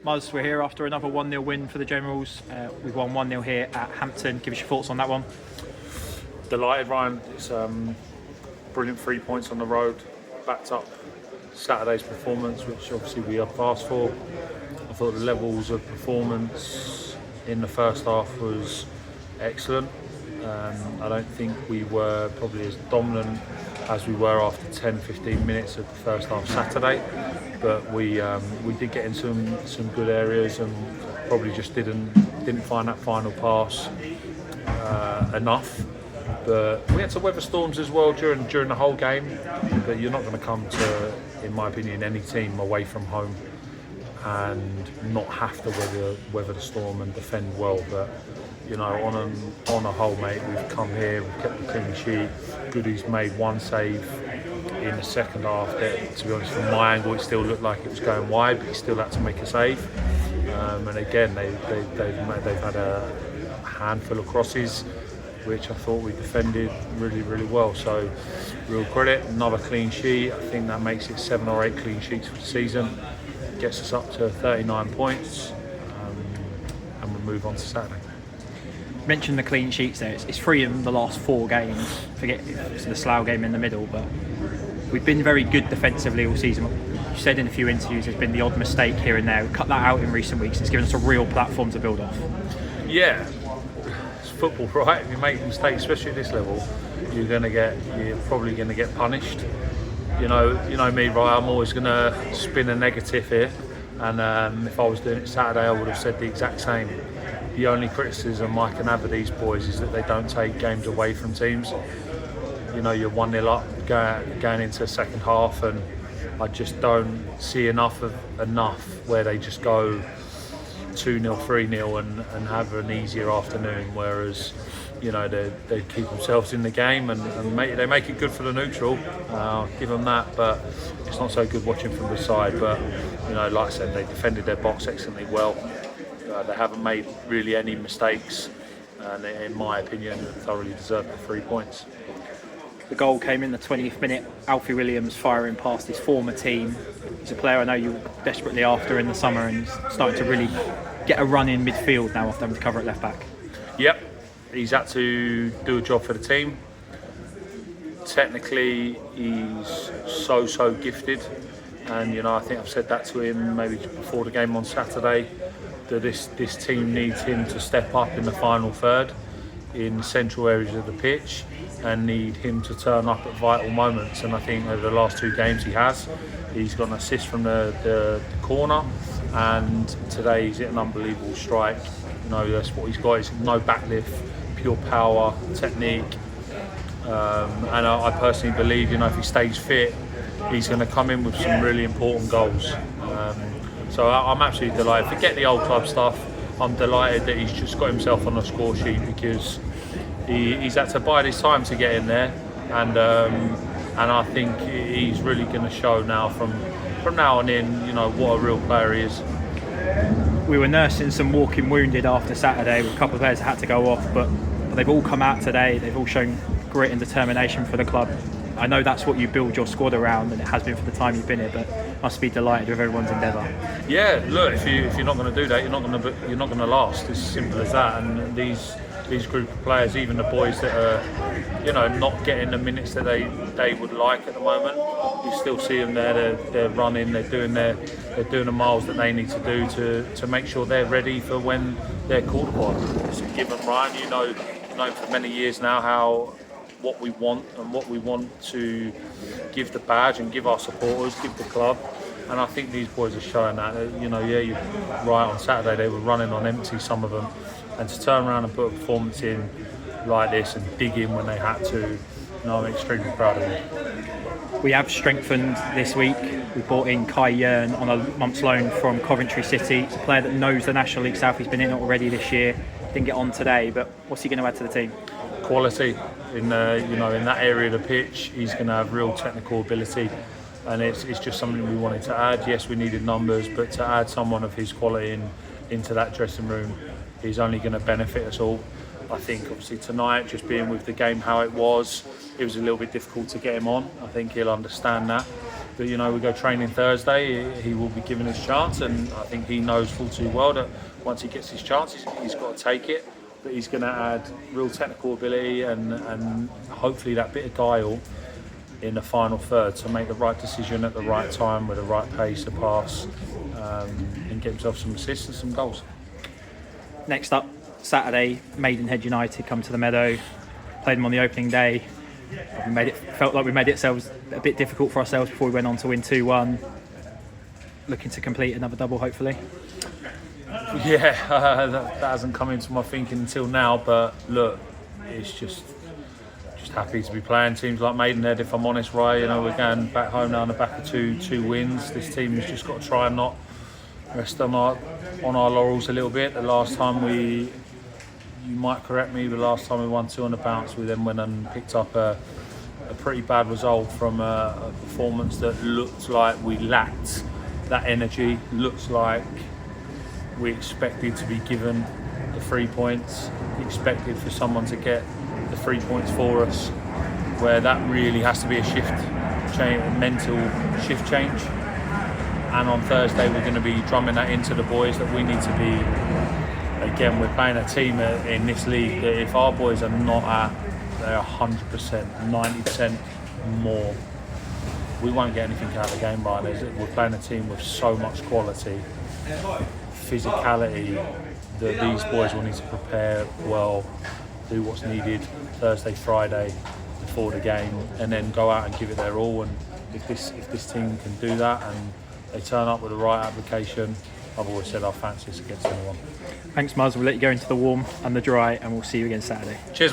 Muzz, we're here after another 1-0 win for the Generals. We've won 1-0 here at Hampton. Give us your thoughts on that one. Delighted, Ryan. It's brilliant 3 points on the road. Backed up Saturday's performance, which obviously we have asked for. I thought the levels of performance in the first half was excellent. I don't think we were probably as dominant as we were after 10-15 minutes of the first half Saturday, but we did get in some good areas and probably just didn't find that final pass enough. But we had some weather storms as well during the whole game. But you're not going to come to, in my opinion, any team away from home and not have to weather the storm and defend well. But you know, on a whole, mate, we've come here, we've kept the clean sheet. Goody's made one save in the second half that, to be honest, from my angle, it still looked like it was going wide, but he still had to make a save. And again, they've had a handful of crosses, which I thought we defended really, really well. So, real credit, another clean sheet. I think that makes it 7 or 8 clean sheets for the season. Gets us up to 39 points, and we'll move on to Saturday. You mentioned the clean sheets there. It's 3 in the last 4 games. Forget it's the Slough game in the middle, but we've been very good defensively all season. You said in a few interviews there's been the odd mistake here and there. We've cut that out in recent weeks. It's given us a real platform to build off. Yeah. Football, right? If you make mistakes, especially at this level, you're probably going to get punished. You know me, right? I'm always going to spin a negative here, and if I was doing it Saturday, I would have said the exact same. The only criticism I can have of these boys is that they don't take games away from teams. You know, you're 1-0 up going into the second half, and I just don't see enough where they just go 2-0, 3-0 and have an easier afternoon, whereas you know they keep themselves in the game and they make it good for the neutral. I'll give them that, but it's not so good watching from the side. But you know, like I said, they defended their box excellently well. They haven't made really any mistakes, and in my opinion, thoroughly deserved the 3 points. The goal came in the 20th minute. Alfie Williams firing past his former team. He's a player I know you were desperately after in the summer, and he's starting to really get a run in midfield now after having to cover at left back. Yep, he's had to do a job for the team. Technically, he's so gifted, and you know, I think I've said that to him maybe before the game on Saturday, that this team needs him to step up in the final third in central areas of the pitch, and need him to turn up at vital moments. And I think over the last 2 games he has. He's got an assist from the corner, and today he's hit an unbelievable strike. You know, that's what he's got. He's no backlift, pure power, technique. And I personally believe, you know, if he stays fit, he's going to come in with some really important goals. So I'm absolutely delighted. Forget the old club stuff. I'm delighted that he's just got himself on the score sheet, because he's had to bide his time to get in there, and I think he's really going to show now from now on in, you know, what a real player he is. We were nursing some walking wounded after Saturday with a couple of players that had to go off, but they've all come out today. They've all shown grit and determination for the club. I know that's what you build your squad around, and it has been for the time you've been here, but must be delighted with everyone's endeavour. Yeah, look, if you're not going to do that, you're not going to last. It's as simple as that. And these group of players, even the boys that are, you know, not getting the minutes that they would like at the moment, you still see them there. They're running, they're doing the miles that they need to do to make sure they're ready for when they're called upon. It's a given, Ryan. You know for many years now what we want and what we want to give the badge and give our supporters, give the club. And I think these boys are showing that. You know, yeah, you're right, on Saturday they were running on empty, some of them, and to turn around and put a performance in like this and dig in when they had to, you know, I'm extremely proud of them. We have strengthened this week. We brought in Kai Yearn on a month's loan from Coventry City. It's a player that knows the National League South. He's been in it already this year. Didn't get on today, but what's he going to add to the team? Quality in that area of the pitch. He's going to have real technical ability, and it's just something we wanted to add. Yes, we needed numbers, but to add someone of his quality into that dressing room is only going to benefit us all. I think obviously tonight, just being with the game how it was a little bit difficult to get him on. I think he'll understand that. But you know, we go training Thursday, he will be given his chance, and I think he knows full too well that once he gets his chance, he's got to take it. But he's going to add real technical ability and hopefully that bit of guile in the final third to make the right decision at the right time with the right pace of pass, and get himself some assists and some goals. Next up, Saturday, Maidenhead United come to the Meadow. Played them on the opening day. Felt like we made it ourselves a bit difficult for ourselves before we went on to win 2-1. Looking to complete another double, hopefully. Yeah, that hasn't come into my thinking until now. But look, it's just happy to be playing teams like Maidenhead. If I'm honest, Ray, you know, we're going back home now on the back of two wins. This team has just got to try and not rest on our laurels a little bit. The last time you might correct me, the last time we won 2 on the bounce, we then went and picked up a pretty bad result from a performance that looked like we lacked that energy. Looks like we expected to be given the 3 points, expected for someone to get the 3 points for us, where that really has to be a mental shift change. And on Thursday we're going to be drumming that into the boys that we need to be. Again, we're playing a team in this league that if our boys are not at their 100%, 90% more, we won't get anything out of the game, right? We're playing a team with so much quality, physicality, that these boys will need to prepare well, do what's needed Thursday, Friday before the game, and then go out and give it their all. And if this team can do that and they turn up with the right application, I've always said our fancy is against anyone. Thanks, Muzz. We'll let you go into the warm and the dry, and we'll see you again Saturday. Cheers, mate.